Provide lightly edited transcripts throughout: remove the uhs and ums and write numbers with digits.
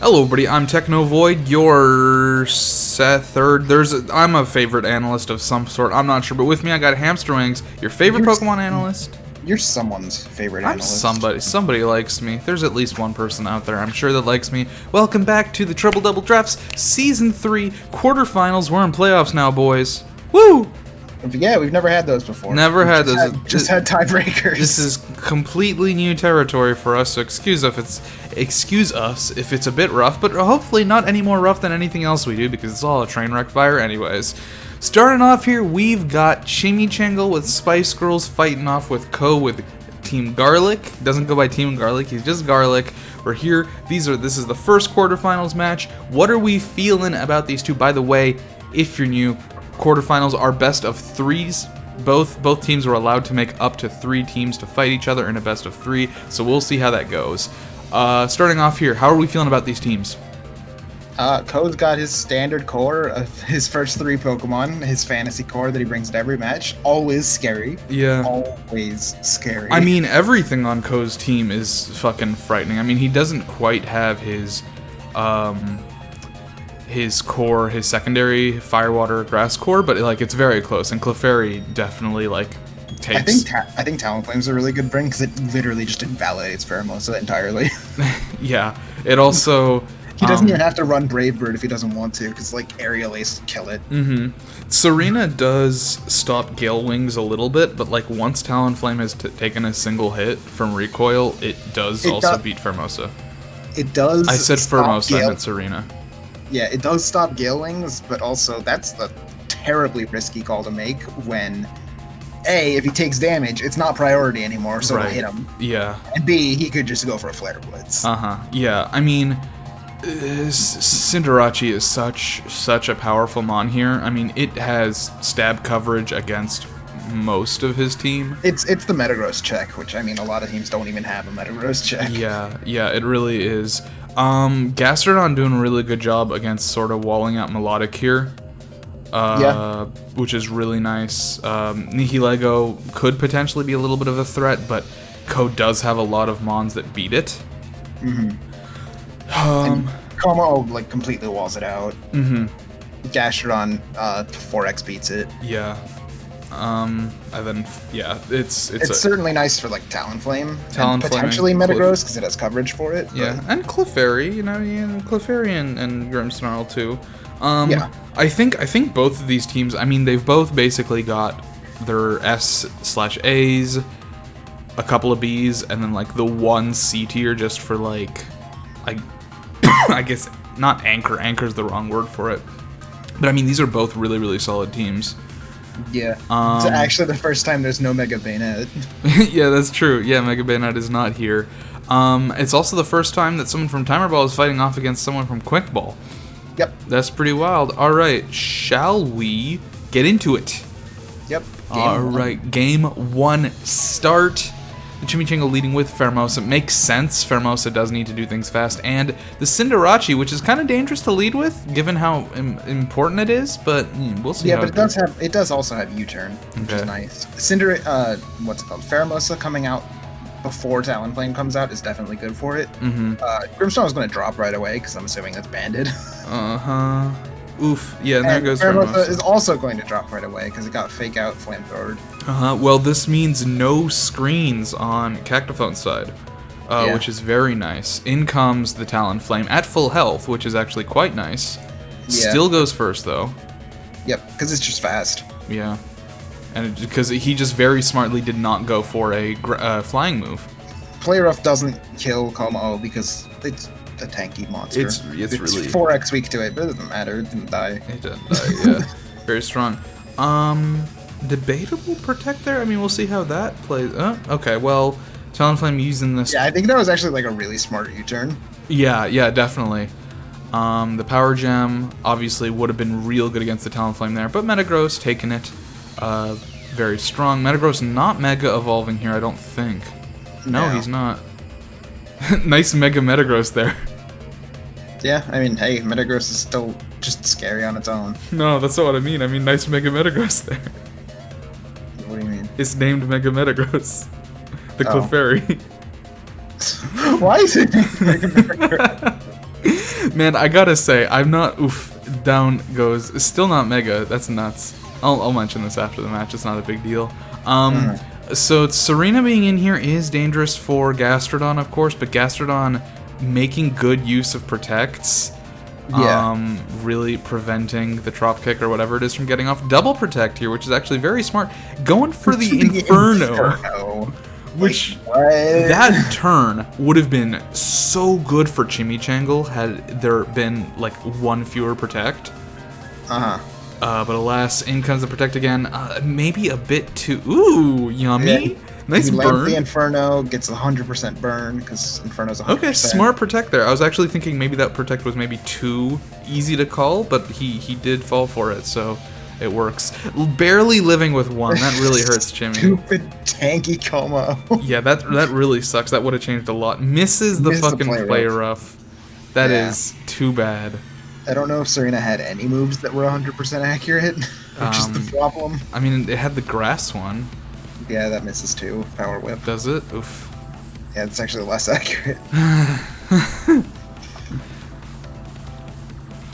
Hello, everybody. I'm Technovoid. Your third. I'm a favorite analyst of some sort. I'm not sure, but with me I got Hamster Wings. Your favorite Pokemon analyst? You're someone's favorite analyst. I'm somebody. Somebody likes me. There's at least one person out there, I'm sure, that likes me. Welcome back to the Triple Double Drafts Season 3 Quarterfinals. We're in playoffs now, boys. Woo! Yeah, we've never had those before. Never had those. Just had tiebreakers. This is completely new territory for us, so excuse us if it's a bit rough, but hopefully not any more rough than anything else we do, because it's all a train wreck fire anyways. Starting off here, we've got ChimiChangle with Spice Girls fighting off with Ko with Team Garlic. Doesn't go by Team Garlic, he's just Garlic. We're here. This is the first quarterfinals match. What are we feeling about these two? By the way, if you're new, quarterfinals are best of threes. Both teams were allowed to make up to 3 teams to fight each other in a best of 3, so we'll see how that goes. Starting off here, how are we feeling about these teams? Ko's got his standard core of his first 3 Pokemon, his fantasy core that he brings to every match. Always scary. Yeah. Always scary. I mean, everything on Ko's team is fucking frightening. I mean, he doesn't quite have his core, his secondary Firewater Grass core, but like it's very close, and Clefairy definitely like takes. I think Talonflame's a really good bring because it literally just invalidates Pheromosa entirely. Yeah, it also. He doesn't even have to run Brave Bird if he doesn't want to, because like Aerial Ace kill it. Serena does stop Gale Wings a little bit, but like once Talonflame has taken a single hit from recoil, it does beat Pheromosa. It does. I said Pheromosa, I meant Serena. Yeah, it does stop Gale Wings, but also that's a terribly risky call to make when, A, if he takes damage, it's not priority anymore, so it'll hit him. Yeah. And B, he could just go for a Flare Blitz. Yeah, I mean, Cinderace is such a powerful mon here. I mean, it has stab coverage against most of his team. It's the Metagross check, which, I mean, a lot of teams don't even have a Metagross check. Yeah, it really is. Gastrodon doing a really good job against sort of walling out Melodic here. Which is really nice. Nihilego could potentially be a little bit of a threat, but Ko does have a lot of mons that beat it. And Como like completely walls it out. Gastrodon 4x beats it. Yeah. And then it's certainly nice for like Talonflame and Potentially potentially Metagross because it has coverage for it. Yeah, and Clefairy, Clefairy and Grimmsnarl too. I think both of these teams, I mean, they've both basically got their S/A's, a couple of B's, and then like the one C tier just for like, I guess not anchor. Anchor's the wrong word for it, but I mean these are both really, really solid teams. Yeah. It's actually the first time there's no Mega Bayonet. Yeah, that's true. Yeah, Mega Bayonet is not here. It's also the first time that someone from Timer Ball is fighting off against someone from Quick Ball. Yep. That's pretty wild. Alright, shall we get into it? Yep. Alright, game 1 start. The ChimiChangle leading with Pheromosa. Makes sense. Pheromosa does need to do things fast. And the Cinderace, which is kind of dangerous to lead with, given how important it is, but we'll see. Yeah, but it does also have U-turn, which is nice. Pheromosa coming out before Talonflame comes out is definitely good for it. Grimmsnarl is going to drop right away, because I'm assuming that's banded. Oof. Yeah, and there goes Pheromosa is also going to drop right away because it got fake out flamethrower. Well, this means no screens on Cactophone's side, which is very nice. In comes the Talonflame at full health, which is actually quite nice. Yeah. Still goes first, though. Yep, because it's just fast. Yeah. And because he just very smartly did not go for a flying move. Play Rough doesn't kill Como because it's a tanky monster. It's really 4x weak to it, but it doesn't matter. It didn't die. It didn't die. Yeah, very strong. Debatable protect there. I mean, we'll see how that plays. Okay. Well, Talonflame using this. Yeah, I think that was actually like a really smart U-turn. Yeah, definitely. The Power Gem obviously would have been real good against the Talonflame there, but Metagross taking it. Very strong. Metagross not Mega Evolving here, I don't think. No, he's not. Nice Mega Metagross there. Yeah, I mean, hey, Metagross is still just scary on its own. No, that's not what I mean. I mean, nice Mega Metagross there. What do you mean? It's named Mega Metagross. The Clefairy. Why is it named Mega Metagross? Man, I gotta say, I'm not. Oof. Down goes. Still not Mega. That's nuts. I'll mention this after the match. It's not a big deal. So Serena being in here is dangerous for Gastrodon, of course, but Gastrodon making good use of protects. Really preventing the drop kick or whatever it is from getting off. Double protect here, which is actually very smart. Going for the Inferno. Which, that turn would have been so good for ChimiChangle had there been, like, one fewer protect. But alas, in comes the protect again. Maybe a bit too... Ooh, yummy. Yeah, nice he burn. The Inferno, gets 100% burn, because Inferno's 100%. Okay, smart protect there. I was actually thinking maybe that protect was maybe too easy to call, but he did fall for it, so... It works. Barely living with one. That really hurts Chimmy. Stupid tanky Como. Yeah, that really sucks. That would have changed a lot. Misses the fucking play rough. That is too bad. I don't know if Serena had any moves that were 100% accurate, which is the problem. I mean, it had the grass one. Yeah, that misses too. Power Whip. Does it? Oof. Yeah, it's actually less accurate.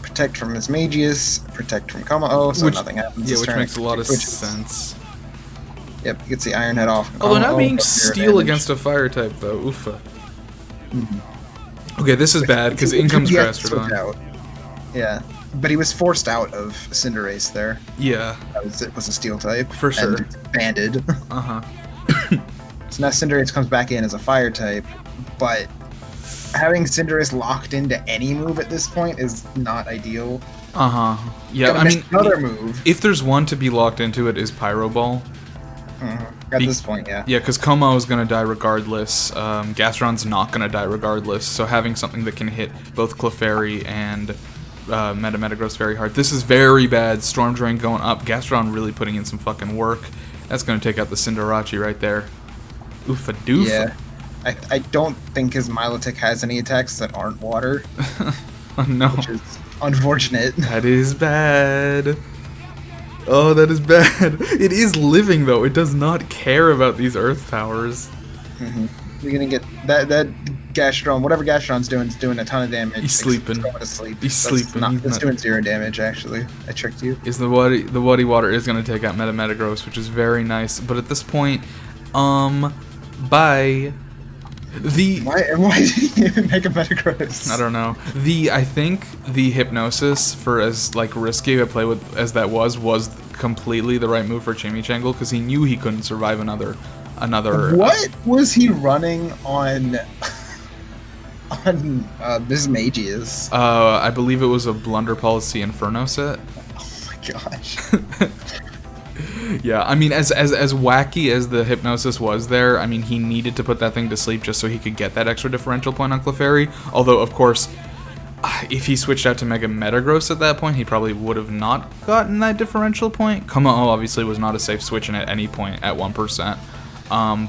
Protect from Mismagius, protect from Como, so nothing happens. Yeah, this which turn. makes a lot of sense. Yep, he gets the Iron Head off. Although not being Steel against a Fire type, though. Oofa. Okay, this is bad, because in comes Gastrodon. Yeah, but he was forced out of Cinderace there. Yeah. It was a Steel type. For sure. And banded. Uh-huh. So now Cinderace comes back in as a Fire type, but having Cinderace locked into any move at this point is not ideal. Yeah, I mean, another move. If there's one to be locked into, it is Pyro Ball. At this point, yeah. Yeah, because Como is going to die regardless. Gastrodon's not going to die regardless. So having something that can hit both Clefairy and Metagross very hard. This is very bad. Storm Drain going up. Gastrodon really putting in some fucking work. That's going to take out the Cinderace right there. Oofa doofa. Yeah. I don't think his Milotic has any attacks that aren't water. Oh, no. Which is unfortunate. That is bad. Oh, that is bad. It is living, though. It does not care about these Earth powers. You're gonna get that Gastrodon, whatever Gastrodon's doing, is doing a ton of damage. He's sleeping. He's going to sleep. He's sleeping. It's doing 0 damage, actually. I tricked you. The Woody Water is going to take out Metagross, which is very nice. But at this point, bye. Why did he even make a Metagross? I don't know. I think the Hypnosis, for as like risky a play with as that was completely the right move for ChimiChangle, because he knew he couldn't survive another. What was he running on? Mismagius? I believe it was a Blunder Policy Inferno set. Oh my gosh. Yeah, I mean, as wacky as the Hypnosis was there, I mean, he needed to put that thing to sleep just so he could get that extra differential point on Clefairy. Although, of course, if he switched out to Mega Metagross at that point, he probably would have not gotten that differential point. Como obviously was not a safe switch in at any point at 1%.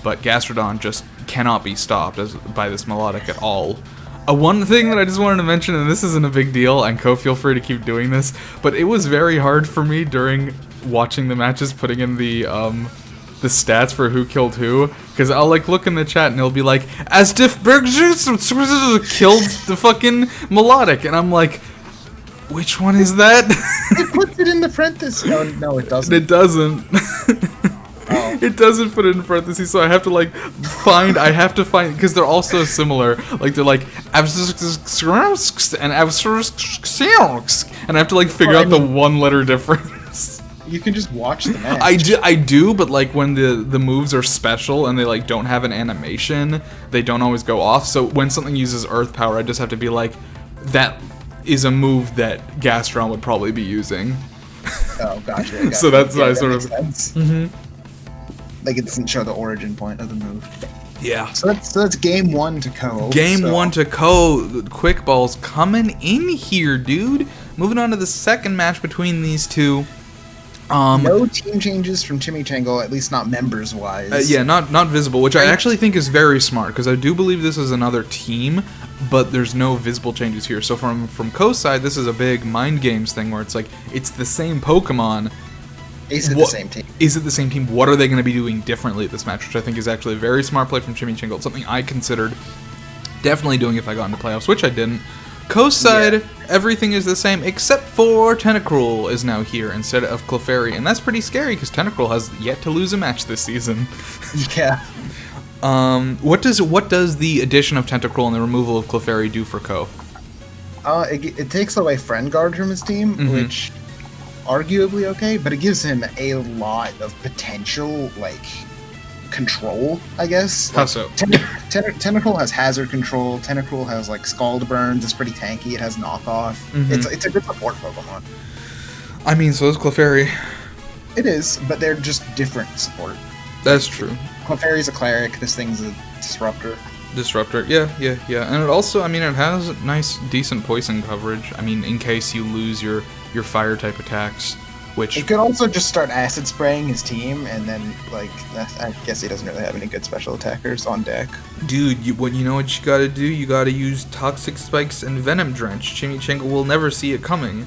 But Gastrodon just cannot be stopped by this Melodic at all. One thing that I just wanted to mention, and this isn't a big deal, and Ko, feel free to keep doing this, but it was very hard for me during watching the matches, putting in the stats for who killed who, because I'll like look in the chat and it'll be like, as Diffberg killed the fucking Melodic, and I'm like, which one is that? It puts it in the parentheses. No, it doesn't. It doesn't. It doesn't put it in parentheses, so I have to find, because they're all so similar. Like, they're like, and I have to figure out the one letter difference. You can just watch the match. I do, but when the moves are special and they don't have an animation, they don't always go off. So when something uses Earth Power, I just have to be like, that is a move that Gastrodon would probably be using. Oh, gotcha. So that's why I sort of. It doesn't show the origin point of the move. Yeah. So that's game 1 to Ko. Game 1 to Ko. Quick Ball's coming in here, dude. Moving on to the second match between these two. No team changes from ChimiChangle, at least not members-wise. Yeah, not visible, which I actually think is very smart, because I do believe this is another team, but there's no visible changes here. So from Ko's side, this is a big mind games thing where it's it's the same Pokemon. Is it the same team? Is it the same team? What are they going to be doing differently at this match? Which I think is actually a very smart play from ChimiChangle. It's something I considered definitely doing if I got into playoffs, which I didn't. Coast side, everything is the same except for Tentacruel is now here instead of Clefairy, and that's pretty scary because Tentacruel has yet to lose a match this season. Yeah. What does the addition of Tentacruel and the removal of Clefairy do for Ko? It takes away Friend Guard from his team, which arguably okay, but it gives him a lot of potential, like, control, I guess. How so? Tentacruel has hazard control. Tentacruel has, like, Scald Burns. It's pretty tanky. It has knockoff. It's a good support Pokemon. I mean, so is Clefairy. It is, but they're just different support. That's true. Clefairy's a Cleric. This thing's a Disruptor. Yeah. And it also, I mean, it has nice, decent poison coverage. I mean, in case you lose your fire type attacks, which... It could also just start acid spraying his team, and then, like, I guess he doesn't really have any good special attackers on deck. Dude, you know what you gotta do? You gotta use Toxic Spikes and Venom Drench. ChimiChangle will never see it coming.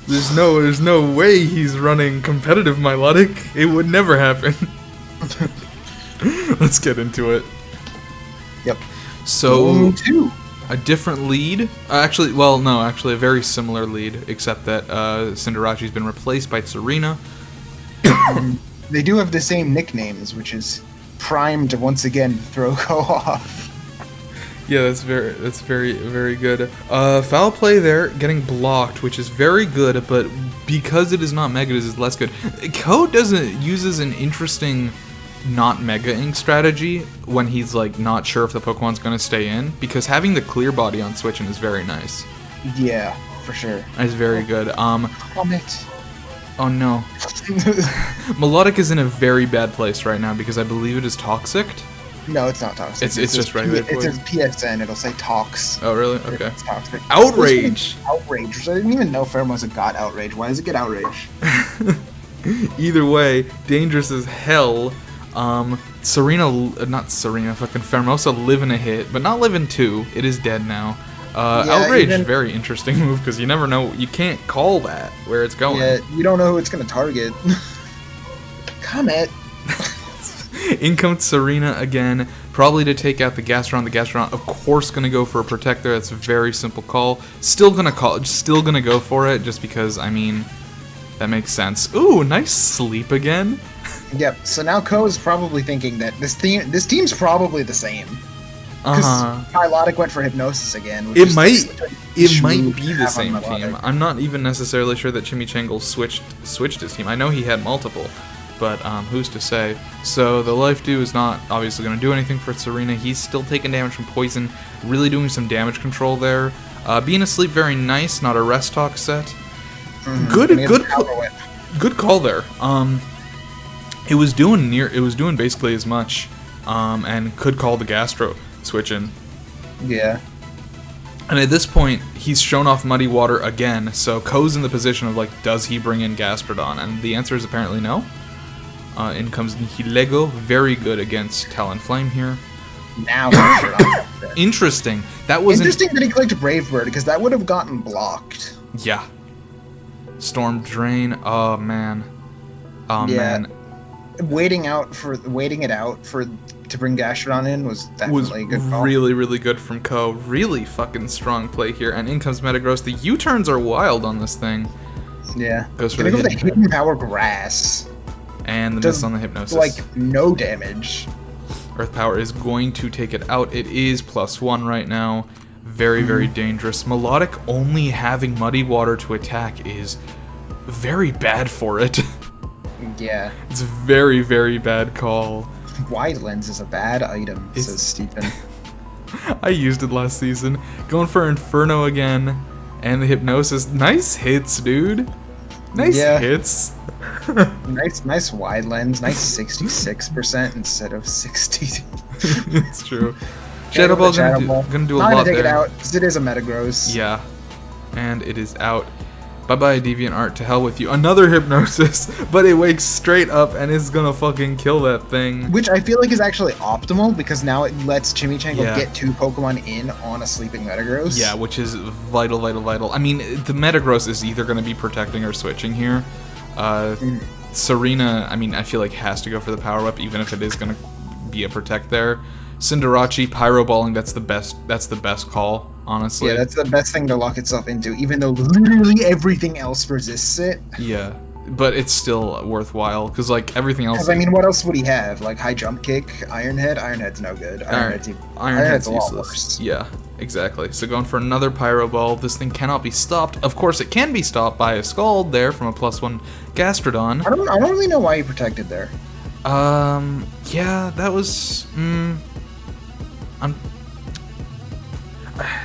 There's no way he's running competitive Milotic. It would never happen. Let's get into it. Yep. So, a different lead. Actually, a very similar lead, except that Cinderace's been replaced by Serena. They do have the same nicknames, which is primed to once again throw Ko off. Yeah, that's very, very good. Foul play there, getting blocked, which is very good, but because it is not Mega, it is less good. Ko uses an interesting not Mega Ink strategy when he's like not sure if the Pokemon's gonna stay in, because having the clear body on switching is very nice. Yeah, for sure. It's very good. Comet. Oh no. Melodic is in a very bad place right now because I believe it is toxic. No, it's not toxic. It's just regular. It says PSN. It'll say Tox. Oh really? Okay. It's toxic. Outrage. Outrage. I didn't even know Pheromosa got Outrage. Why does it get Outrage? Either way, dangerous as hell. Fucking Pheromosa live in a hit, but not live in two. It is dead now. Outrage, very interesting move because you never know. You can't call that where it's going. Yeah, you don't know who it's gonna target. Comet. In comes Serena again, probably to take out the Gastrodon. The Gastrodon, of course, gonna go for a Protector. That's a very simple call. Still gonna go for it, just because, I mean, that makes sense. Ooh, nice sleep again. Yep. So now Ko is probably thinking that this team's probably the same. Because Milotic went for Hypnosis again. It might be the same team. I'm not even necessarily sure that ChimiChangle switched his team. I know he had multiple, but who's to say? So the Life Dew is not obviously going to do anything for Serena. He's still taking damage from Poison, really doing some damage control there. Being asleep, very nice. Not a rest talk set. Good call there. It was doing basically as much, and could call the Gastro switch in. Yeah. And at this point, he's shown off Muddy Water again, so Ko's in the position of, like, does he bring in Gastrodon? And the answer is apparently no. In comes Nihilego, very good against Talonflame here. Now Interesting. That was interesting that he clicked Brave Bird, because that would have gotten blocked. Yeah. Storm Drain, oh man. Man. Waiting it out to bring Gastrodon in was definitely a good call. Really, really good from Ko. Really fucking strong play here. And in comes Metagross. The U-turns are wild on this thing. Yeah. Goes for the Hidden Power Grass. And the miss on the Hypnosis. Like, no damage. Earth Power is going to take it out. It is +1 right now. Very, very dangerous. Melodic only having Muddy Water to attack is very bad for it. Yeah. It's a very, very bad call. Wide Lens is a bad item, says Stephen. I used it last season. Going for Inferno again. And the Hypnosis. Nice hits, dude. Nice hits. nice Wide Lens. Nice 66% instead of 60. It's true. Shadow Ball gonna do a lot there. Take it out, because it is a Metagross. Yeah. And it is out. Bye-bye, DeviantArt, to hell with you. Another Hypnosis, but it wakes straight up and is gonna fucking kill that thing. Which I feel like is actually optimal, because now it lets ChimiChangle get 2 Pokemon in on a sleeping Metagross. Yeah, which is vital, vital, vital. I mean, the Metagross is either gonna be protecting or switching here. Serena, I mean, I feel like has to go for the Power Up, even if it is gonna be a Protect there. Cinderace, Pyro Balling, that's the best call, honestly. Yeah, that's the best thing to lock itself into, even though literally everything else resists it. Yeah, but it's still worthwhile, because, like, everything else... Because, I mean, what else would he have? Like, High Jump Kick, Iron Head? Iron Head's no good. Iron Head's a lot worse. Yeah, exactly. So going for another Pyro Ball, this thing cannot be stopped. Of course, it can be stopped by a Scald there from a +1 Gastrodon. I don't really know why he protected there. Yeah, that was...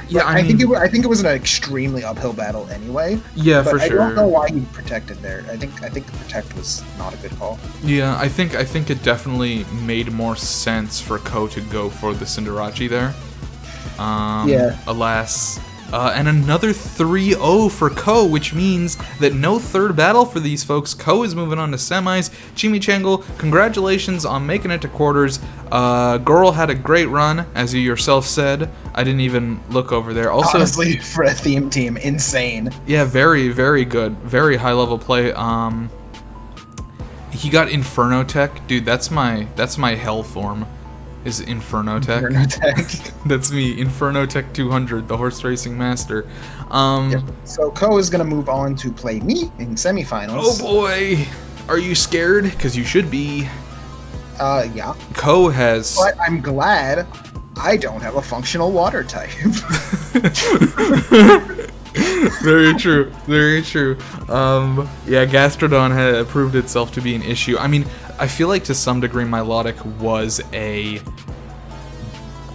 Yeah, I think it was an extremely uphill battle anyway. Yeah, but for sure. I don't know why he protected there. I think protect was not a good call. Yeah, I think it definitely made more sense for Ko to go for the Cinderace there. Yeah. Alas. And another 3-0 for Ko, which means that no third battle for these folks. Ko is moving on to semis. ChimiChangle, congratulations on making it to quarters. Girl had a great run, as you yourself said. I didn't even look over there. Also, honestly, for a theme team, insane. Yeah, very, very good. Very high level play. He got Inferno Tech. Dude, that's my hell form. Is Inferno Tech. That's me, Inferno Tech 200, the horse racing master. Yep. So Ko is gonna move on to play me in semifinals. Oh boy, are you scared? Because you should be. Yeah. Ko has. But I'm glad I don't have a functional water type. Very true. Very true. Yeah, Gastrodon had proved itself to be an issue. I mean, I feel like to some degree Milotic was a...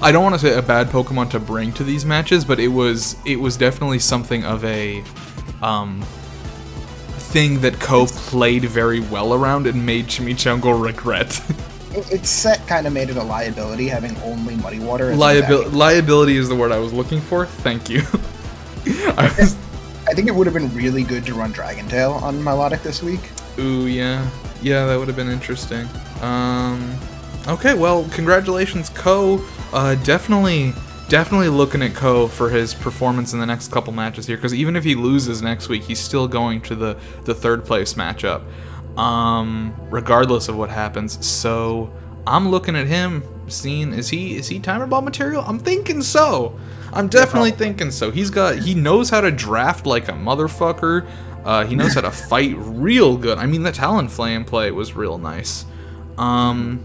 I don't want to say a bad Pokemon to bring to these matches, but it was definitely something of a thing that Ko played very well around and made ChimiChangle regret. Its set kind of made it a liability, having only Muddy Water. Liability is the word I was looking for. Thank you. I think it would have been really good to run Dragon Tail on Milotic this week. Ooh, yeah. Yeah, that would have been interesting. Okay, well, congratulations, Ko. Definitely looking at Ko for his performance in the next couple matches here, because even if he loses next week, he's still going to the third place matchup, regardless of what happens. So I'm looking at him, seeing is he timer ball material? I'm thinking so. I'm definitely thinking so. He knows how to draft like a motherfucker. He knows how to fight real good. I mean, the Talonflame play was real nice. And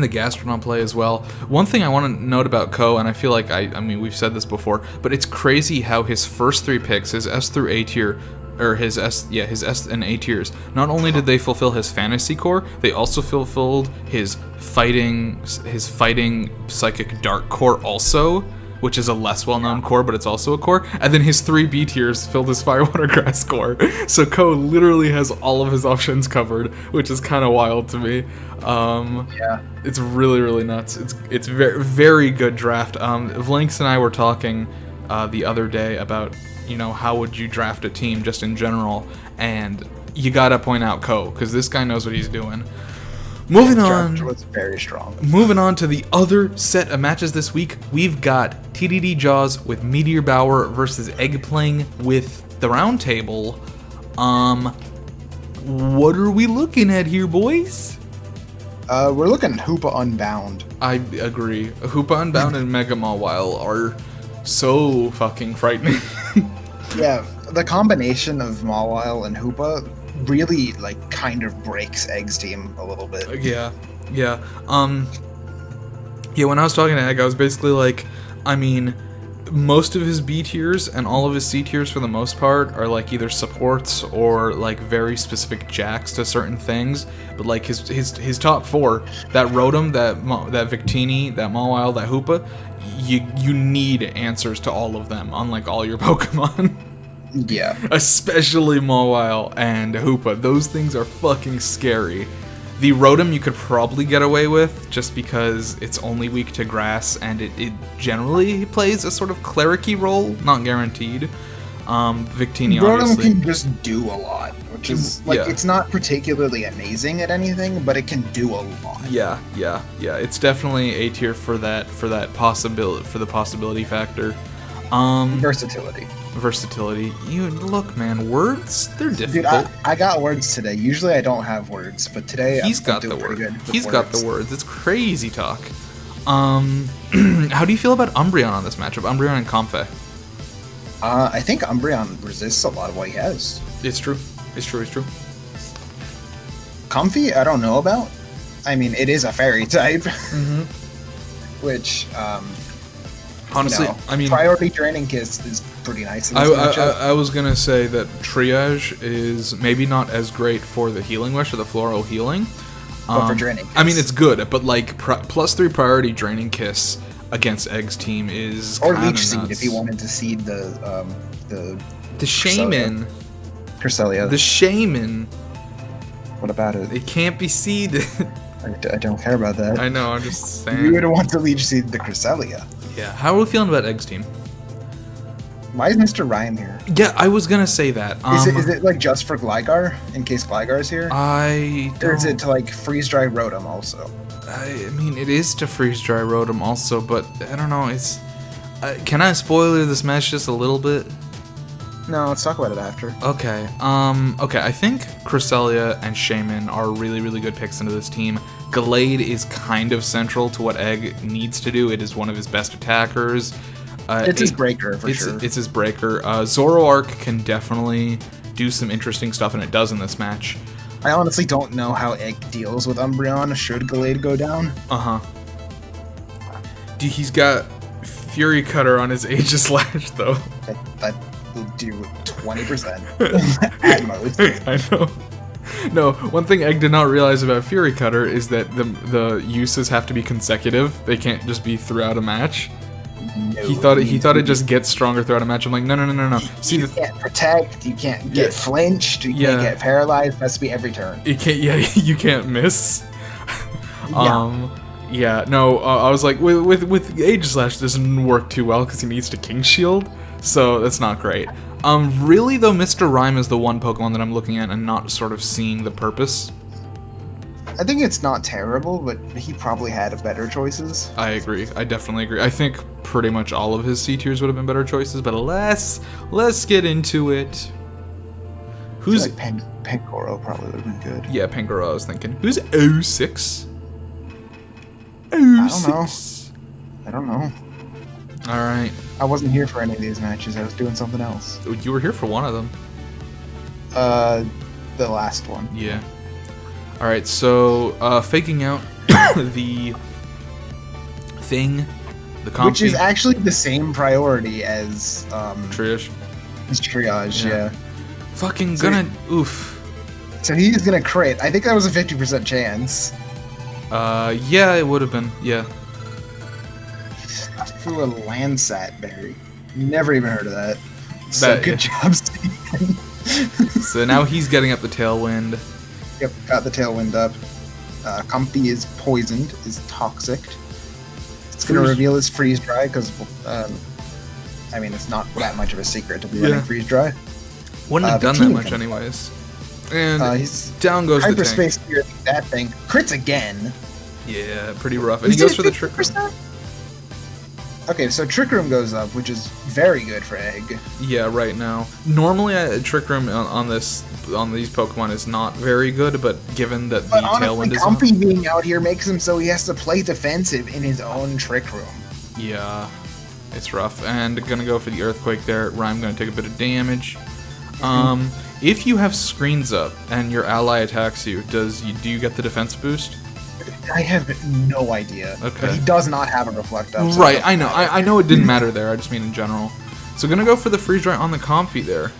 the Gastrodon play as well. One thing I want to note about Ko, and I feel like I mean we've said this before, but it's crazy how his first 3 picks, his S through A tier, or his S and A tiers, not only did they fulfill his fantasy core, they also fulfilled his fighting psychic dark core also, which is a less well-known core, but it's also a core. And then his 3 B tiers filled his fire, water, grass core. So Ko literally has all of his options covered, which is kind of wild to me. Yeah, it's really, really nuts. It's very, very good draft. Vlinks and I were talking the other day about, you know, how would you draft a team just in general, and you gotta point out Ko, because this guy knows what he's doing. Moving on. Was very strong. Moving on to the other set of matches this week, we've got TDD Jaws with Meteorbower versus Eggpling with the Round Table. What are we looking at here, boys? We're looking at Hoopa Unbound. I agree. Hoopa Unbound and Mega Mawile are so fucking frightening. Yeah, the combination of Mawile and Hoopa really, like, kind of breaks Egg's team a little bit. Yeah. Yeah, when I was talking to Egg, I was basically like, I mean, most of his B tiers and all of his C tiers for the most part are like either supports or like very specific jacks to certain things, but like his top 4, that Rotom, that Victini, that Mawile, that Hoopa, you need answers to all of them, unlike all your Pokemon. Yeah. Especially Mawile and Hoopa. Those things are fucking scary. The Rotom you could probably get away with just because it's only weak to grass and it generally plays a sort of cleric-y role, not guaranteed. Victini obviously. Rotom can just do a lot, which is like, yeah. It's not particularly amazing at anything, but it can do a lot. Yeah. It's definitely A tier for that possibility factor. Versatility. You look, man. Words, they're difficult. Dude, I got words today. Usually I don't have words, but today he's got the words. He's got the words. It's crazy talk. How do you feel about Umbreon on this matchup? Umbreon and Comfey. I think Umbreon resists a lot of what he has. It's true. It's true. It's true. Comfey, I don't know about. I mean, it is a fairy type, which, honestly, I mean, priority draining kiss is pretty nice. In this matchup. I was gonna say that triage is maybe not as great for the healing wish or the floral healing. But for draining kiss. I mean, it's good, but like +3 priority draining kiss against Egg's team is or kinda leech seed nuts. if he wanted to seed the shaman. Cresselia. The shaman. What about it? It can't be seeded. I don't care about that. I know. I'm just saying. You would want to leech seed the Cresselia. Yeah. How are we feeling about Egg's team? Why is Mr. Rhyme here? Yeah, I was gonna say that. Is it like just for Gligar in case Gligar's here? Or is it to like freeze dry Rotom also? I mean, it is to freeze dry Rotom also, but I don't know. It's can I spoiler this match just a little bit? No, let's talk about it after. Okay. Okay. I think Cresselia and Shaman are really, really good picks into this team. Gallade is kind of central to what Egg needs to do. It is one of his best attackers. It's his breaker, for sure. It's his breaker. Zoroark can definitely do some interesting stuff, and it does in this match. I honestly don't know how Egg deals with Umbreon should Gallade go down. He's got Fury Cutter on his Aegislash, though. That will do 20% at most. I know. No, one thing Egg did not realize about Fury Cutter is that the uses have to be consecutive. They can't just be throughout a match. No, he thought it just gets stronger throughout a match. I'm like, no. See, you can't protect, you can't get flinched, you can't get paralyzed. It has to be every turn. You can't. Yeah, you can't miss. Yeah. No. I was like, with Aegislash doesn't work too well because he needs to King Shield, so that's not great. Really though, Mr. Rhyme is the one Pokemon that I'm looking at and not sort of seeing the purpose. I think it's not terrible, but he probably had better choices. I agree. I definitely agree. I think pretty much all of his C tiers would have been better choices, but let's get into it. Who's like Pangoro probably would have been good. Yeah, Pangoro I was thinking. Who's 06? I don't know. Alright. I wasn't here for any of these matches. I was doing something else. You were here for one of them. The last one. Yeah. Alright, so, faking out the thing, the Comfey. Which is actually the same priority as, Triage. As Triage, yeah. Fucking So oof. So he's gonna crit. I think that was a 50% chance. Yeah, it would have been, yeah. Through a Landsat berry. Never even heard of that. So good job, Steven. So now he's getting up the Tailwind. Yep, got the Tailwind up. Comfey is poisoned, is toxic. It's going to reveal his freeze dry because, I mean, it's not that much of a secret to be running freeze dry. Wouldn't have done that much anyways. And he's down goes the tank. Hyperspace Spirit, that thing. Crits again. Yeah, pretty rough. And he goes for the Trick Room. Okay, so Trick Room goes up, which is very good for Egg. Yeah, right now. Normally, Trick Room on these Pokemon is not very good, but given that the Tailwind is on, Comfey being out here makes him so he has to play defensive in his own Trick Room. Yeah, it's rough. And gonna go for the Earthquake there. Rhyme gonna take a bit of damage. If you have screens up and your ally attacks you, do you get the defense boost? I have no idea. Okay. But he does not have a reflect up. So right, I know. I know it didn't matter there. I just mean in general. So gonna go for the freeze dry on the Comfey there.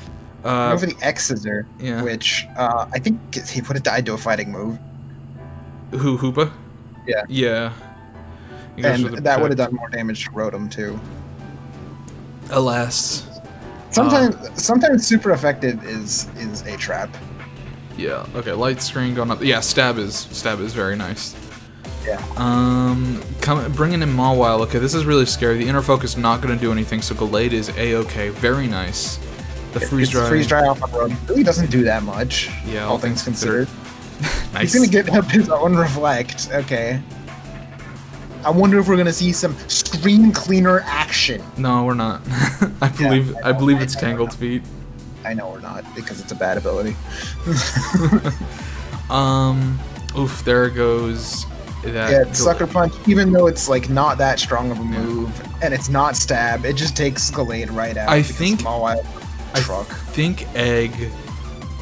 Go for the X-Scissor, yeah. Which I think he would have died to a fighting move. Hoopa? Yeah. Yeah. And that would have done more damage to Rotom too. Alas. Sometimes super effective is a trap. Yeah. Okay. Light screen going up. Yeah. Stab is very nice. Yeah. Bringing in Mawile. Okay, this is really scary. The inner focus not going to do anything, so Gallade is a-okay. Very nice. The freeze dry. Freeze dry off on Rotom really doesn't do that much. Yeah. All things considered. Nice. He's gonna get up his own reflect. Okay. I wonder if we're gonna see some screen cleaner action. No, we're not. I believe it's Tangled Feet. I know we're not because it's a bad ability. Oof, there goes Yeah, Sucker Punch, even though it's like not that strong of a move, and it's not stab, it just takes Gallade right out. I think Egg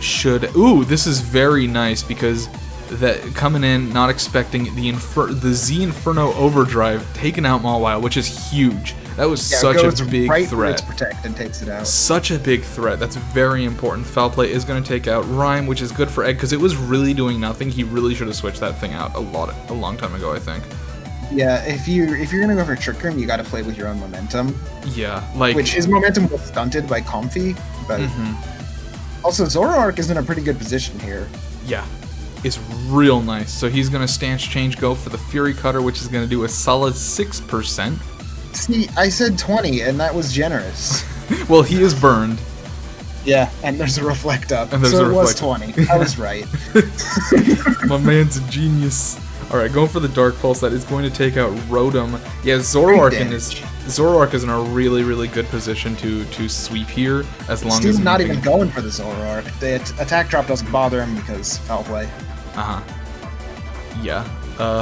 should. Ooh, this is very nice because that coming in, not expecting the Z Inferno Overdrive taking out Mawile, which is huge. That was such a big threat. Protect and takes it out. Such a big threat. That's very important. Foul Play is going to take out Rhyme, which is good for Egg because it was really doing nothing. He really should have switched that thing out a long time ago, I think. Yeah, if you're gonna go for Trick Room, you got to play with your own momentum. Yeah, like which his momentum was stunted by Comfy, but also Zoroark is in a pretty good position here. Yeah. Is real nice. So he's going to stance change, go for the Fury Cutter, which is going to do a solid 6%. See, I said 20, and that was generous. Well, he is burned. Yeah, and there's a Reflect Up, so it was 20. I was right. My man's a genius. Alright, going for the Dark Pulse. That is going to take out Rotom. Yeah, Zoroark is in a really, really good position to sweep here, as long as he's not even going for the Zoroark. The attack drop doesn't bother him because Foul Play. Yeah.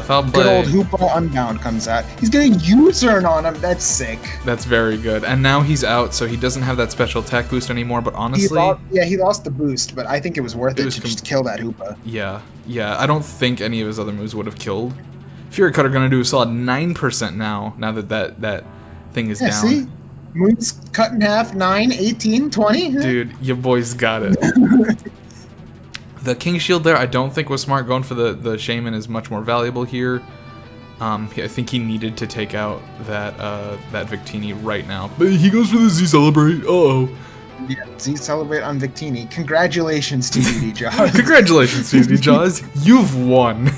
Foul Play. Good old Hoopa Unbound comes out. He's getting U-turn on him. That's sick. That's very good. And now he's out, so he doesn't have that special attack boost anymore. But honestly, he lost the boost, but I think it was worth it to just kill that Hoopa. Yeah. I don't think any of his other moves would have killed. Fury Cutter gonna do a solid 9% now that thing is down. See? Moves cut in half, 9, 18, 20. Dude, your boy's got it. The King Shield there, I don't think was smart. Going for the Shaman is much more valuable here. I think he needed to take out that Victini right now. But he goes for the Z Celebrate. Uh-oh. Yeah, Z Celebrate on Victini. Congratulations, TDD Jaws. Congratulations, TDD Jaws. You've won.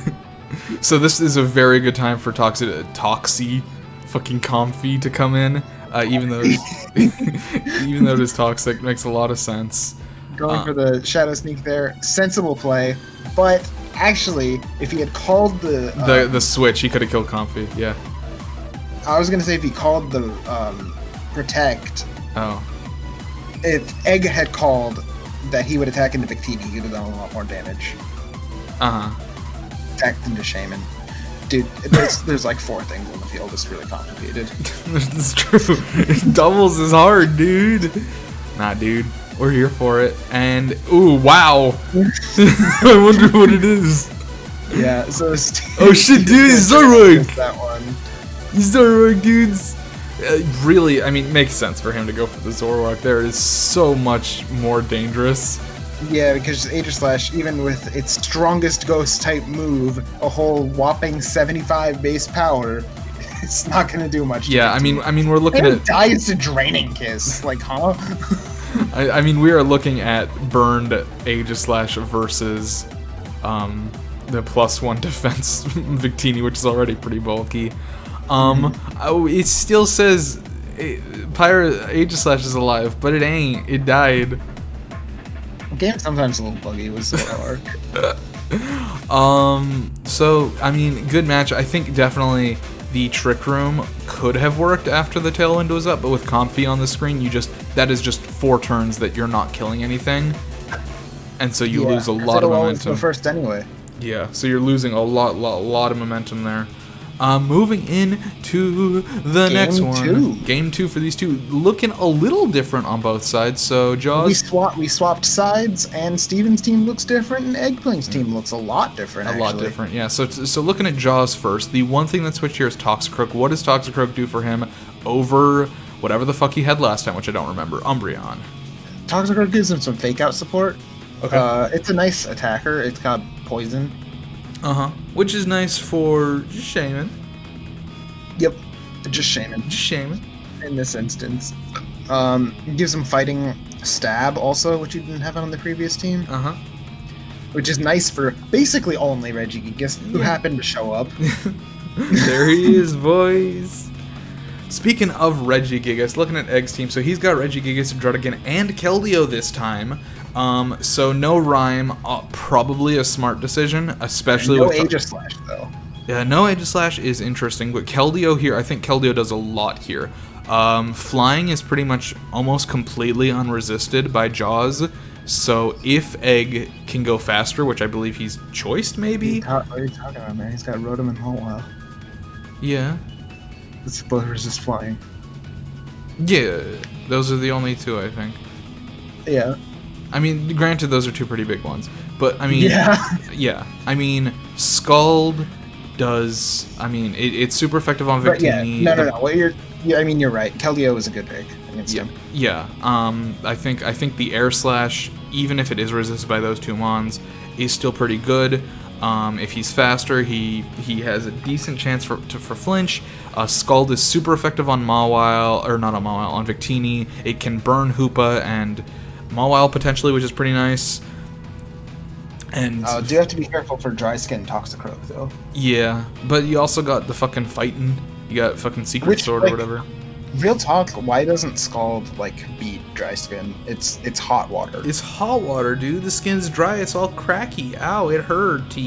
So this is a very good time for Toxie fucking Comfy to come in. Even though it is toxic, makes a lot of sense. Going for the Shadow Sneak there, sensible play, but actually, if he had called the switch, he could have killed Comfy. Yeah. I was gonna say if he called the Protect. Oh. If Egg had called that he would attack into Victini, he would have done a lot more damage. Attacked into Shaman. Dude, there's like 4 things on the field. It's really complicated. That's true. Doubles is hard, dude. Nah, dude. We're here for it. And, ooh, wow. I wonder what it is. Yeah, so... Oh shit, dude, he's Zoroark! That one. He's Zoroark, dudes. Really, I mean, makes sense for him to go for the Zoroark. There is so much more dangerous. Yeah, because Aegislash, even with its strongest ghost type move, a whole whopping 75 base power, it's not gonna do much. Yeah, I mean, we're looking at. Dies to Draining Kiss, like, huh? I mean, we are looking at burned Aegislash versus the +1 defense Victini, which is already pretty bulky. It still says Aegislash is alive, but it ain't. It died. The game sometimes a little buggy with Zoroark. So I mean, good match. I think definitely the Trick Room could have worked after the Tailwind was up, but with Comfy on the screen, that is just 4 turns that you're not killing anything, and so you lose a lot of momentum. Go first anyway. Yeah, so you're losing a lot of momentum there. Moving into the next one. Game 2 for these two. Looking a little different on both sides. So, Jaws... We swapped sides, and Steven's team looks different, and Eggpling's team looks a lot different, A lot different, yeah. So looking at Jaws first, the one thing that switched here is Toxicroak. What does Toxicroak do for him over whatever the fuck he had last time, which I don't remember? Umbreon. Toxicroak gives him some fake-out support. Okay. It's a nice attacker. It's got poison. Which is nice for Shaman. Yep. Just Shaman. In this instance. Gives him fighting stab also, which he didn't have on the previous team. Which is nice for basically only Regigigas, who happened to show up. There he is, boys. Speaking of Regigigas, looking at Egg's team, so he's got Regigigas, Druddigan, and Keldeo this time. So no Rhyme, probably a smart decision, especially with Aegislash though. Yeah, no Aegislash is interesting, but Keldeo here, I think Keldeo does a lot here. Flying is pretty much almost completely unresisted by Jaws, so if Egg can go faster, which I believe he's choiced, maybe? What are you talking about, man? He's got Rotom and Holtwell. Yeah. This Exploder's just flying. Yeah, those are the only two, I think. Yeah. I mean, granted, those are two pretty big ones, but I mean, Yeah. I mean, Scald does. I mean, it's super effective on Victini. No. What I mean, you're right. Keldeo is a good pick against him. Yeah. I think the Air Slash, even if it is resisted by those two mons, is still pretty good. If he's faster, he has a decent chance for flinch. Scald is super effective on Mawile, or not on Mawile, on Victini. It can burn Hoopa and Mawile potentially, which is pretty nice. And do you have to be careful for Dry Skin Toxicroak though? Yeah, but you also got the fucking fighting. You got fucking Secret Sword or whatever. Real talk, why doesn't Scald beat Dry Skin? It's hot water. It's hot water, dude. The skin's dry. It's all cracky. Ow, it hurt.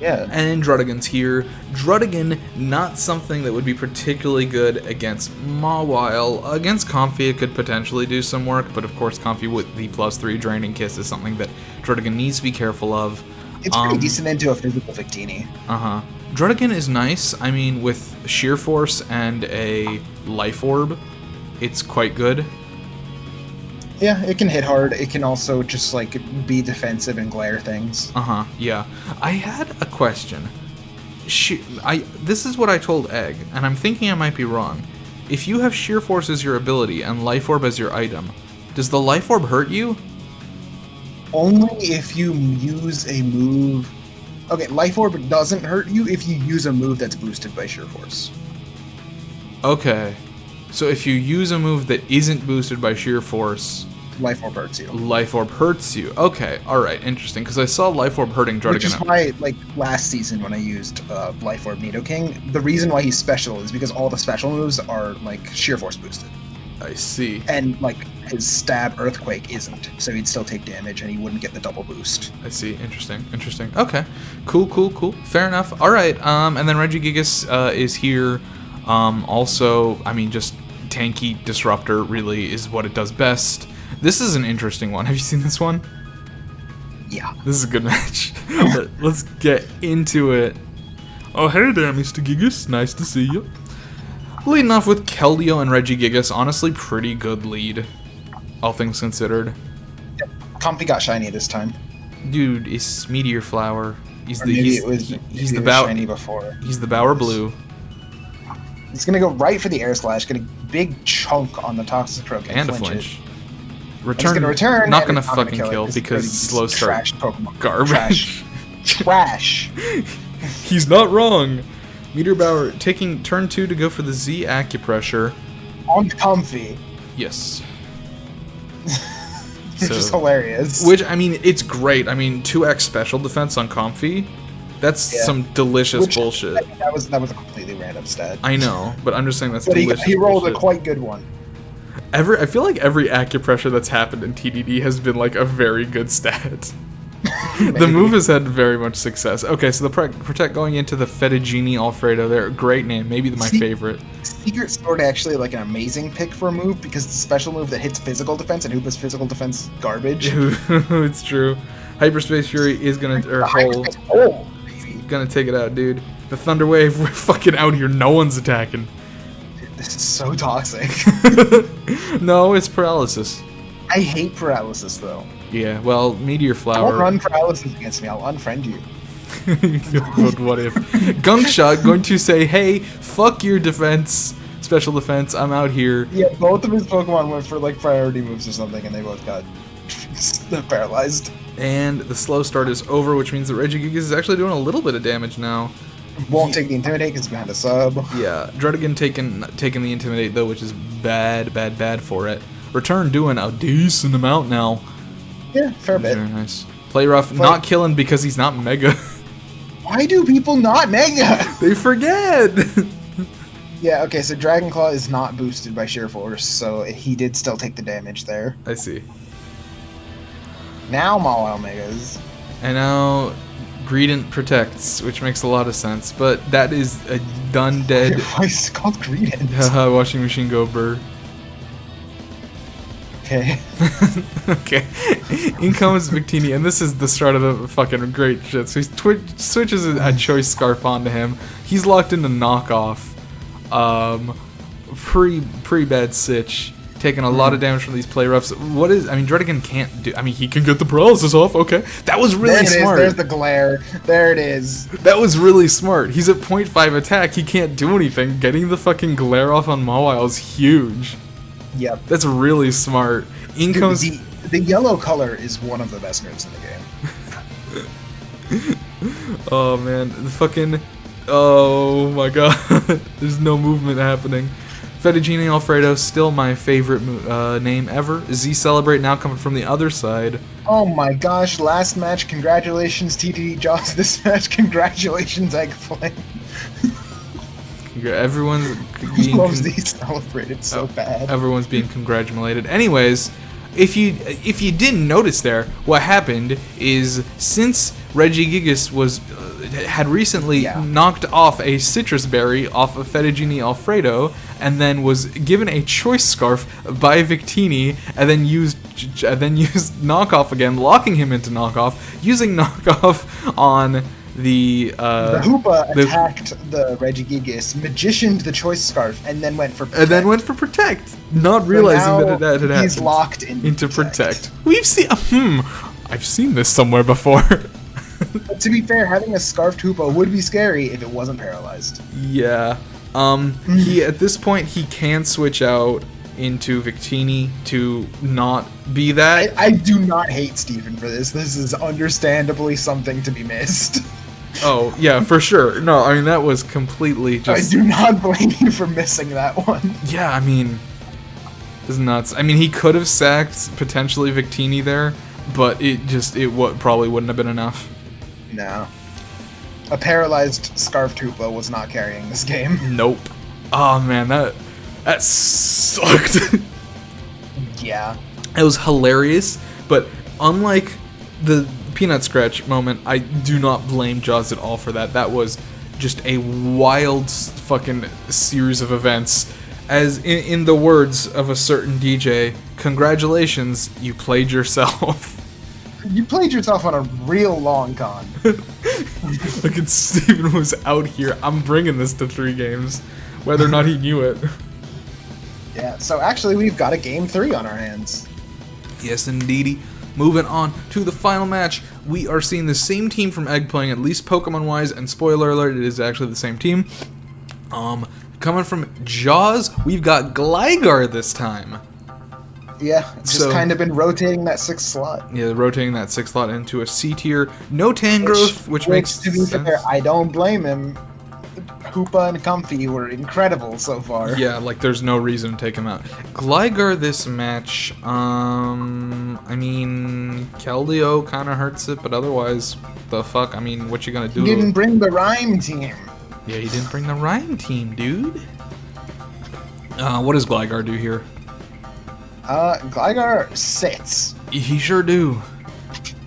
Yeah. And then Drudigan's here. Drudigan, not something that would be particularly good against Mawile. Against Comfey, it could potentially do some work, but of course Comfey with the +3 Draining Kiss is something that Drudigan needs to be careful of. It's pretty decent into a physical Victini. Drudigan is nice. I mean, with Sheer Force and a Life Orb, it's quite good. Yeah, it can hit hard. It can also just be defensive and glare things. Yeah. I had a question. This is what I told Egg, and I'm thinking I might be wrong. If you have Sheer Force as your ability and Life Orb as your item, does the Life Orb hurt you? Only if you use a move. Okay, Life Orb doesn't hurt you if you use a move that's boosted by Sheer Force. Okay. So if you use a move that isn't boosted by Sheer Force, Life Orb hurts you. Life Orb hurts you. Okay, alright, interesting. Because I saw Life Orb hurting Drudigan. Which is why, last season when I used Life Orb Nidoking, the reason why he's special is because all the special moves are, Sheer Force boosted. I see. And, his Stab Earthquake isn't, so he'd still take damage and he wouldn't get the double boost. I see. Interesting. Okay. Cool. Fair enough. Alright, and then Regigigas is here. Also, I mean, just tanky Disruptor really is what it does best. This is an interesting one. Have you seen this one? Yeah. This is a good match. Let's get into it. Oh, hey there, Mr. Gigas. Nice to see you. Leading off with Keldeo and Regigigas. Honestly, pretty good lead, all things considered. Yep. Comfey got shiny this time. Dude, it's Meteor Flower. He's the shiny before. He's the Bower Blue. He's gonna go right for the Air Slash, get a big chunk on the Toxicroak and a flinch. Return. Not gonna fucking kill because slow start. Trash Pokemon. Garbage. Trash. He's not wrong. Meteorbower taking turn 2 to go for the Z Acupressure. On Comfey. Yes. Which is hilarious. Which, I mean, it's great. I mean, 2x special defense on Comfey. That's some delicious bullshit. That was a completely random stat. I know, but I'm just saying that's delicious. He rolled a quite good one. I feel like every acupressure that's happened in TDD has been a very good stat. The move has had very much success. Okay, so the Protect going into the Fettuccine Alfredo there. Great name, maybe my favorite. Secret Sword actually an amazing pick for a move because it's a special move that hits physical defense and Hoopa's physical defense garbage. It's true. Hyperspace Fury is gonna gonna take it out, dude. The Thunder Wave, we're fucking out here. No one's attacking. This is so toxic. No, it's paralysis. I hate paralysis though. Yeah, well, Meteor Flower. Don't run paralysis against me. I'll unfriend you. What if? Gunkshot going to say, hey, fuck your defense, special defense, I'm out here. Yeah, both of his Pokemon went for priority moves or something and they both got paralyzed. And the slow start is over, which means that Regigigas is actually doing a little bit of damage now. Won't take the Intimidate because he's behind a sub. Yeah, Drudigan taking the Intimidate though, which is bad for it. Return doing a decent amount now. Yeah, fair bit. Very nice. Play rough, not killing because he's not Mega. Why do people not Mega? They forget! Yeah, okay, so Dragon Claw is not boosted by Sheer Force, so he did still take the damage there. I see. Now Mawile Megas. And now Greedent protects, which makes a lot of sense, but that is a done dead. Why is it called Greedent? Washing machine go burr. Okay. Okay. In comes Victini, and this is the start of the fucking great shit. So he switches a choice scarf onto him. He's locked into knockoff. Pretty bad sitch. Taking a lot of damage from these play roughs. Dredigan can't do. I mean, he can get the paralysis off. Okay, that was really smart. There's the glare. There it is. That was really smart. He's at 0.5 attack. He can't do anything. Getting the fucking glare off on Mawile is huge. Yep. That's really smart. In comes the yellow color is one of the best moves in the game. Oh man, the fucking. Oh my god. There's no movement happening. Fettuccine Alfredo, still my favorite name ever. Z Celebrate now coming from the other side. Oh my gosh, last match, congratulations TDD Jaws. This match, congratulations Eggpling. Everyone's being loves Z Celebrate, it's so bad. Everyone's being congratulated. Anyways, if you didn't notice there, what happened is since Regigigas had recently knocked off a citrus berry off of Fettuccine Alfredo, and then was given a choice scarf by Victini, and then used knockoff again, locking him into knockoff, using knockoff on the Hoopa attacked the Regigigas, magicianed the choice scarf, and then went for protect. Not realizing that it had happened. He's locked into protect. We've seen I've seen this somewhere before. But to be fair, having a scarfed Hoopa would be scary if it wasn't paralyzed. Yeah. He at this point he can switch out into Victini to not be that. I do not hate Steven for this. This is understandably something to be missed. Oh, yeah, for sure. No, I mean, that was completely just... I do not blame you for missing that one. Yeah, I mean, it's nuts. I mean, he could have sacked potentially Victini there, but it probably wouldn't have been enough. No. A paralyzed Scarfed Hoopa was not carrying this game. Nope. Oh, man, that sucked. Yeah. It was hilarious, but unlike the Peanut Scratch moment, I do not blame Jaws at all for that. That was just a wild fucking series of events. As in the words of a certain DJ, congratulations, you played yourself. You played yourself on a real long con. Look at Steven was out here. I'm bringing this to 3 games, whether or not he knew it. Yeah, so actually we've got a game 3 on our hands. Yes, indeedy. Moving on to the final match, we are seeing the same team from Eggpling, at least Pokemon-wise, and spoiler alert, it is actually the same team. Coming from Jaws, we've got Gligar this time. Yeah, it's just kind of been rotating that 6th slot. Yeah, rotating that 6th slot into a C tier. No Tangrowth, which makes to be sense. Fair, I don't blame him. Hoopa and Comfy were incredible so far. Yeah, like there's no reason to take him out. Gligar this match, I mean, Keldeo kind of hurts it, but otherwise, the fuck, I mean, what you gonna do? He didn't bring the Rhyme team. Yeah, he didn't bring the Rhyme team, dude. What does Gligar do here? Gligar sits. He sure do.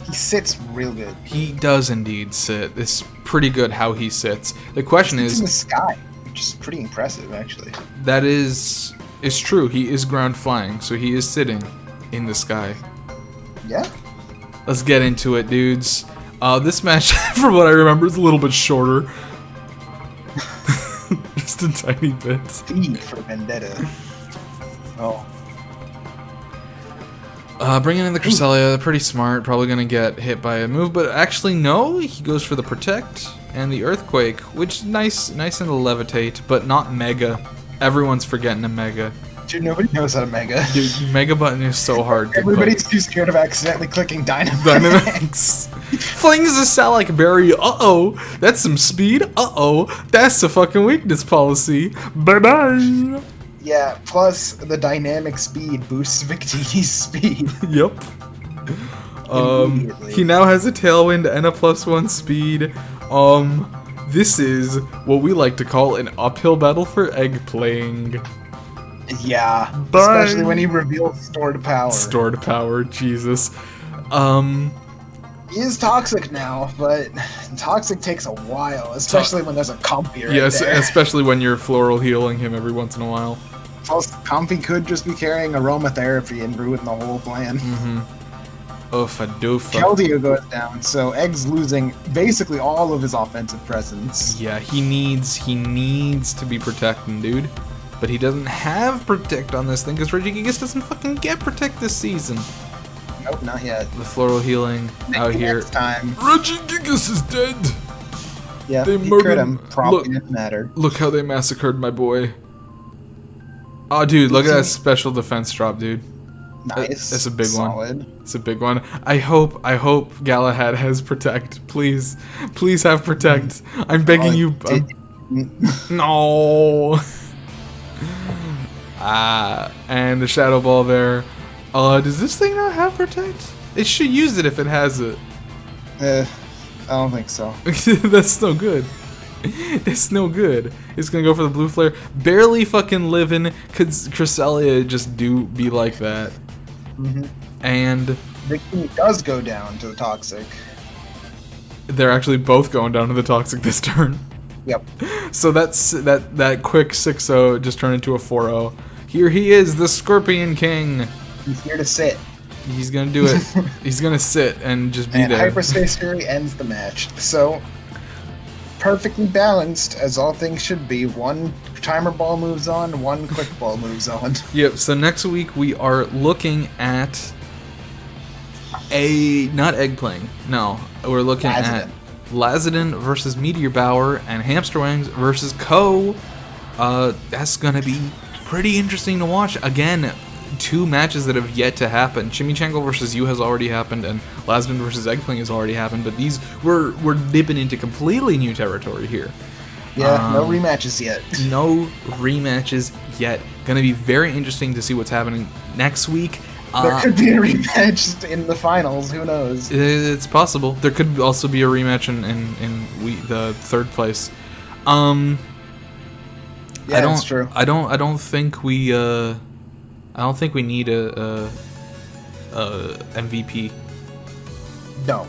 He sits real good. He does indeed sit. It's pretty good how he sits. The question is in the sky, which is pretty impressive, actually. That is true. He is ground flying, so he is sitting in the sky. Yeah. Let's get into it, dudes. This match, from what I remember, is a little bit shorter. Just a tiny bit. Speed for Vendetta. Oh. Bringing in the Cresselia, pretty smart. Probably going to get hit by a move, but actually no. He goes for the Protect and the Earthquake, which is nice and levitate, but not Mega. Everyone's forgetting a Mega. Dude, nobody knows how to Mega. Dude, Mega button is so hard to Everybody's too scared of accidentally clicking Dynamax. Dynamax. Flings a Salac Berry. Uh-oh. That's some speed. Uh-oh. That's a fucking weakness policy. Bye-bye. Yeah, plus the dynamic speed boosts Victini's speed. Yep. He now has a Tailwind and a +1 speed. This is what we like to call an uphill battle for Eggpling. Yeah, especially when he reveals Stored Power. Stored Power, Jesus. He is toxic now, but toxic takes a while, especially when there's a Comfy right there. Especially when you're floral healing him every once in a while. Plus, Comfy could just be carrying aromatherapy and ruin the whole plan. Oofa doofa. Keldeo goes down, so Egg's losing basically all of his offensive presence. Yeah, he needs to be protecting, dude. But he doesn't have protect on this thing because Regigigas doesn't fucking get protect this season. Nope, not yet. The floral healing out here. Next time. Regigigas is dead. Yeah, they murdered him. Probably didn't matter. Look how they massacred my boy. Oh, dude, look at that special defense drop, dude. Nice. It's a big Solid. one. It's a big one. I hope Galahad has protect. Please have protect. I'm begging you. No. And the shadow ball there. Does this thing not have protect? It should use it if it has it. I don't think so. That's no good. It's no good. It's gonna go for the blue flare. Barely fucking living. Could Cresselia just be like that? And the king does go down to the toxic. They're actually both going down to the toxic this turn. Yep. So that quick 6-0 just turned into a 4-0. Here he is, the Scorpion King. He's here to sit. He's gonna do it. He's gonna sit and just be there. And Hyperspace Fury ends the match. So perfectly balanced, as all things should be. One timer ball moves on, one quick ball moves on. Yep, so next week we are looking at not Eggpling. No, we're looking at Lazadin versus Meteorbower and Hamster Wings versus Ko. That's gonna be pretty interesting to watch. Again, two matches that have yet to happen. ChimiChangle versus you has already happened, and Lazadin versus Eggpling has already happened, but these we're dipping into completely new territory here. Yeah, no rematches yet. No rematches yet. Gonna be very interesting to see what's happening next week. There could be a rematch in the finals. Who knows? It's possible. There could also be a rematch in the third place. Yeah, that's true. I don't think we need a MVP. No.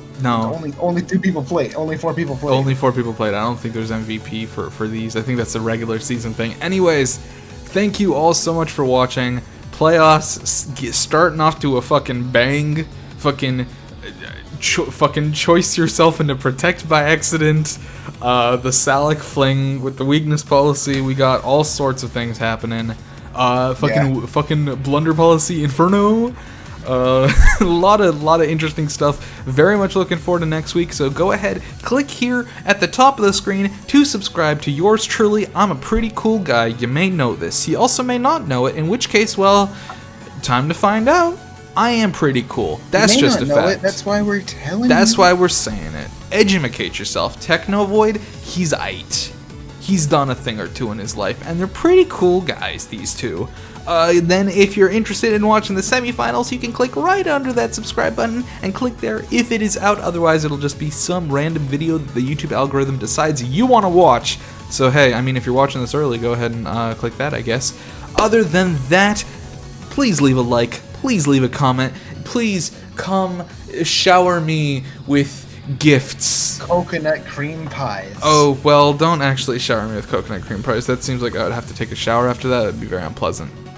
Only 2 people played. Only 4 people played. Only 4 people played. I don't think there's MVP for these. I think that's a regular season thing. Anyways, thank you all so much for watching. Playoffs starting off to a fucking bang. Fucking choice yourself into protect by accident. The Salic fling with the weakness policy. We got all sorts of things happening. Fucking blunder policy inferno. A lot of interesting stuff. Very much looking forward to next week. So go ahead, click here at the top of the screen to subscribe to yours truly. I'm a pretty cool guy. You may know this. You also may not know it. In which case, well, time to find out. I am pretty cool. That's just a fact. That's why we're telling you. That's why we're saying it. Edumacate yourself. Technovoid, he's aight. He's done a thing or two in his life, and they're pretty cool guys, these two. Then if you're interested in watching the semifinals, you can click right under that subscribe button and click there if it is out. Otherwise, it'll just be some random video that the YouTube algorithm decides you want to watch. So hey, I mean, if you're watching this early, go ahead and click that, I guess. Other than that, please leave a like, please leave a comment, please come shower me with gifts. Coconut cream pies. Oh, well, don't actually shower me with coconut cream pies. That seems like I would have to take a shower after that. It'd be very unpleasant.